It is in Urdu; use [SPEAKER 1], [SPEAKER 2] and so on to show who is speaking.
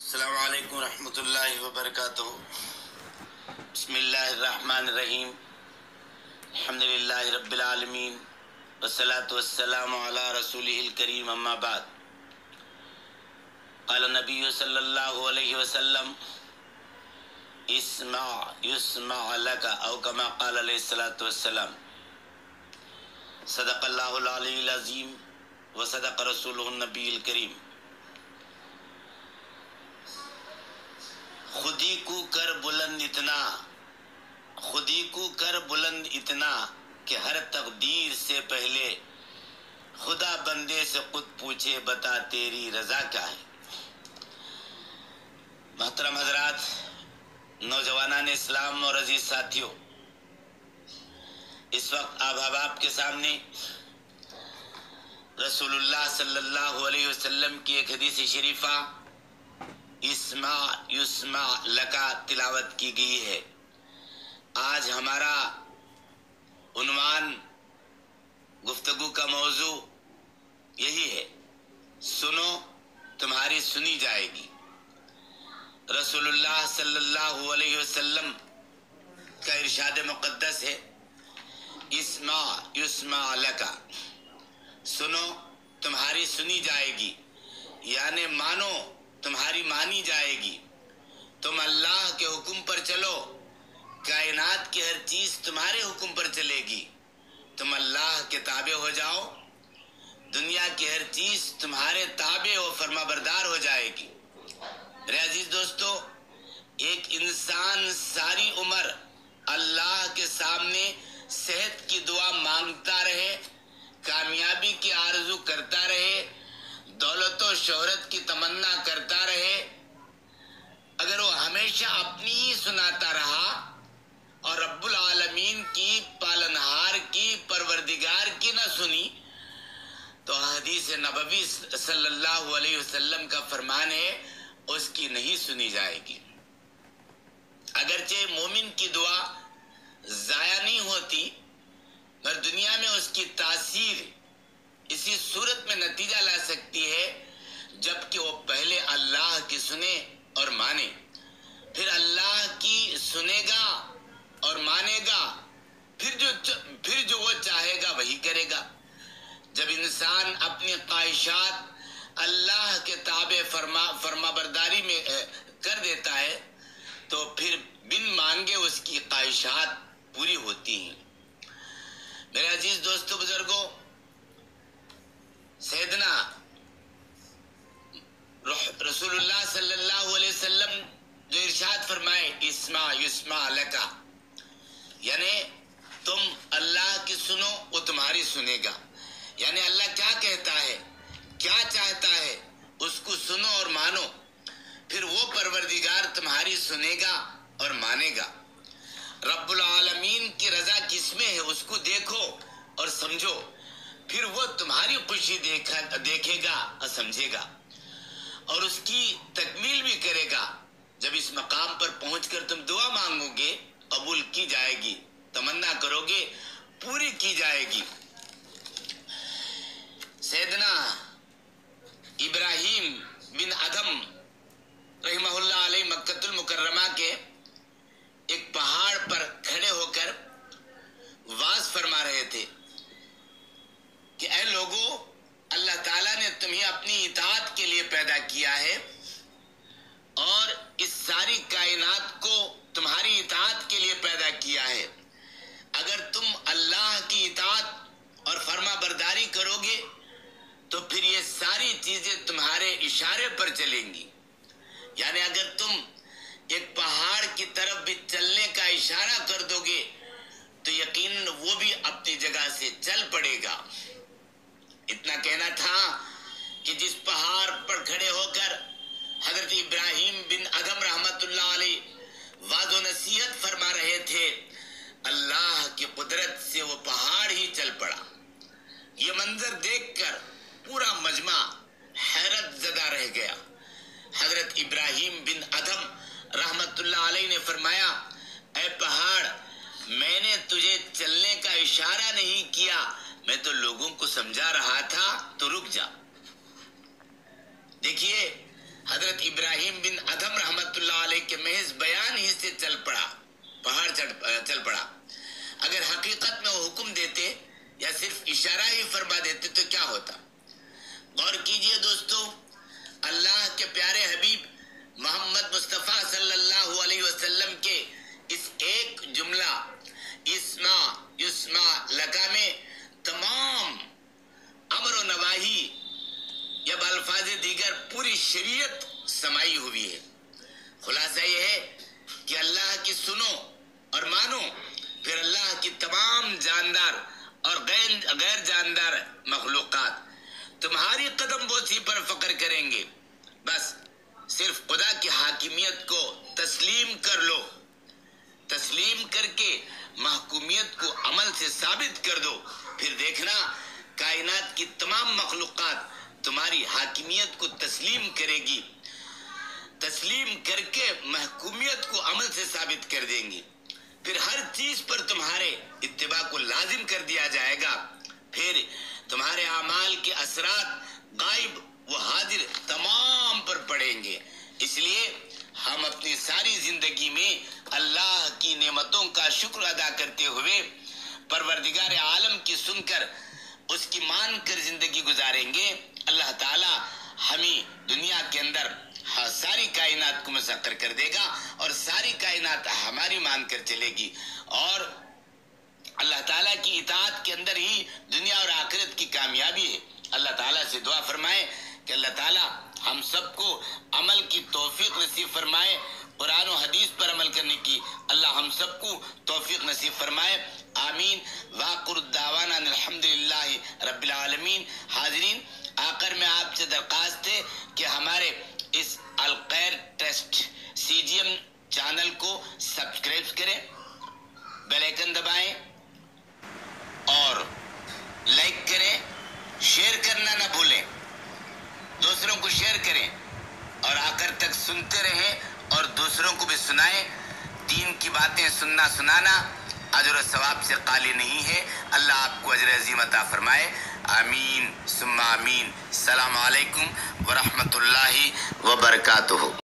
[SPEAKER 1] السلام علیکم ورحمۃ اللہ وبرکاتہ۔ بسم اللہ الرحمن الرحیم۔ الحمدللہ رب العالمین والصلاة والسلام علی رسولہ الکریم، اما بعد۔ قال النبی صلی اللہ علیہ وسلم اسمع یسمع لک، او کما قال علیہ الصلاۃ والسلام۔ صدق اللہ العلی العظیم وصدق رسولہ النبی الکریم۔ خودی کو کر بلند اتنا، خودی کو کر بلند اتنا کہ ہر تقدیر سے پہلے خدا بندے سے خود پوچھے بتا تیری رضا کیا ہے۔ محترم حضرات، نوجوانان اسلام اور عزیز ساتھیوں، اس وقت آپ احباب کے سامنے رسول اللہ صلی اللہ علیہ وسلم کی ایک حدیث شریفہ اسمع یسمع لکا تلاوت کی گئی ہے۔ آج ہمارا عنوان گفتگو کا موضوع یہی ہے، سنو تمہاری سنی جائے گی۔ رسول اللہ صلی اللہ علیہ وسلم کا ارشاد مقدس ہے، اسمع یسمع لکا، سنو تمہاری سنی جائے گی، یعنی مانو تمہاری مانی جائے گی۔ تم اللہ کے حکم پر چلو، کائنات کی ہر چیز تمہارے حکم پر چلے گی۔ تم اللہ کے تابع ہو جاؤ، دنیا کی ہر چیز تمہارے تابع و فرما بردار ہو جائے گی۔ میرے عزیز دوستو، ایک انسان ساری عمر اللہ کے سامنے صحت کی دعا مانگتا رہے، کامیابی کی آرزو کرتا رہے، دولت و شہرت کی تمنا کرتا رہے، اگر وہ ہمیشہ اپنی ہی سناتا رہا اور رب العالمین کی، پالنہار کی، پروردگار کی نہ سنی، تو حدیث نبوی صلی اللہ علیہ وسلم کا فرمان ہے اس کی نہیں سنی جائے گی۔ اگرچہ مومن کی دعا ضائع نہیں ہوتی، مگر دنیا میں اس کی تاثیر اسی صورت میں نتیجہ لا سکتی ہے جبکہ وہ پہلے اللہ کی سنے اور مانے، پھر اللہ کی سنے گا اور مانے گا، پھر جو وہ چاہے گا وہی کرے گا۔ جب انسان اپنی خواہشات اللہ کے تابع فرما برداری میں کر دیتا ہے تو پھر بن مانگے اس کی خواہشات پوری ہوتی ہیں۔ میرے عزیز دوستو بزرگوں، سیدنا رسول اللہ صلی اللہ علیہ وسلم جو ارشاد فرمائے اسمع یسمع لکا، یعنی تم اللہ کی سنو وہ تمہاری سنے گا، یعنی اللہ کیا کہتا ہے، کیا چاہتا ہے، اس کو سنو اور مانو، پھر وہ پروردگار تمہاری سنے گا اور مانے گا۔ رب العالمین کی رضا کس میں ہے اس کو دیکھو اور سمجھو، پھر وہ تمہاری خوشی دیکھے گا اور سمجھے گا اور اس کی تکمیل بھی کرے گا۔ جب اس مقام پر پہنچ کر تم دعا مانگو گے قبول کی جائے گی، تمنا کرو گے پوری کی جائے گی۔ سیدنا ابراہیم بن ادھم رحمہ اللہ علیہ مکہ المکرمہ کے ایک پہاڑ پر کھڑے ہو کر وعظ فرما رہے تھے کہ اے لوگو، اللہ تعالیٰ نے تمہیں اپنی اطاعت کے لیے پیدا کیا ہے اور اس ساری کائنات کو تمہاری اطاعت کے لیے پیدا کیا ہے۔ اگر تم اللہ کی اطاعت اور فرما برداری کرو گے تو پھر یہ ساری چیزیں تمہارے اشارے پر چلیں گی، یعنی اگر تم ایک پہاڑ کی طرف بھی چلنے کا اشارہ کر دو گے تو یقیناً وہ بھی اپنی جگہ سے چل پڑے گا۔ اتنا کہنا تھا کہ جس پہاڑ پر کھڑے ہو کر حضرت ابراہیم بن ادھم رحمت اللہ علیہ وعظ و نصیحت فرما رہے تھے، اللہ کی قدرت سے وہ پہاڑ ہی چل پڑا۔ یہ منظر دیکھ کر پورا مجمع حیرت زدہ رہ گیا۔ حضرت ابراہیم بن ادھم رحمت اللہ علیہ نے فرمایا، اے پہاڑ، میں نے تجھے چلنے کا اشارہ نہیں کیا، میں تو لوگوں کو سمجھا رہا تھا، تو رک جا۔ دیکھیے حضرت ابراہیم بن ادھم رحمت اللہ علیہ کے محض بیان ہی سے چل پڑا. اگر حقیقت میں وہ حکم دیتے یا صرف اشارہ ہی فرما دیتے تو کیا ہوتا؟ غور کیجئے دوستو، اللہ کے پیارے حبیب محمد مصطفیٰ صلی اللہ علیہ وسلم کے اس ایک جملہ اسمع یسمع لکا میں تمام امر و نواہی یا بالفاظ دیگر پوری شریعت سمائی ہوئی ہے. خلاصہ یہ ہے کہ اللہ کی سنو اور مانو، پھر اللہ کی تمام جاندار اور غیر جاندار مخلوقات تمہاری قدم بوسی پر فخر کریں گے. بس صرف خدا کی حاکمیت کو تسلیم کر لو، تسلیم کر کے محکومیت کو عمل سے ثابت کر دو، پھر دیکھنا کائنات کی تمام مخلوقات تمہاری حاکمیت کو تسلیم کرے گی، تسلیم کر کے محکومیت کو عمل سے ثابت کر دیں گی. پھر ہر چیز پر تمہارے اتباع کو لازم کر دیا جائے گا. پھر تمہارے اعمال کے اثرات غائب و حاضر تمام پر پڑیں گے. اس لیے ہم اپنی ساری زندگی میں اللہ کی نعمتوں کا شکر ادا کرتے ہوئے پروردگار عالم کی سن کر اس کی مان کر زندگی گزاریں گے. اللہ تعالی ہمیں دنیا کے اندر ساری کائنات کو مسخر کر دے گا اور ساری کائنات ہماری مان کر چلے گی، اور اللہ تعالیٰ کی اطاعت کے اندر ہی دنیا اور آخرت کی کامیابی ہے. اللہ تعالیٰ سے دعا فرمائے کہ اللہ تعالیٰ ہم سب کو عمل کی توفیق نصیب فرمائے، قرآن و حدیث پر عمل کرنے کی اللہ ہم سب کو توفیق نصیب فرمائے. آمین. وآخر دعوانا الحمدللہ رب العالمین. حاضرین، آخر میں آپ سے درخواست ہے کہ ہمارے اس الخیر ٹرسٹ CGM چینل کو سبسکرائب کریں، بیل آئیکن دبائیں اور لائک کریں. شیئر کرنا نہ بھولیں، دوسروں کو شیئر کریں اور آخر تک سنتے رہیں اور دوسروں کو بھی سنائیں. دین کی باتیں سننا سنانا اجر و ثواب سے خالی نہیں ہے. اللہ آپ کو اجر عظیم عطا فرمائے. آمین ثم آمین. السلام علیکم ورحمۃ اللہ وبرکاتہ.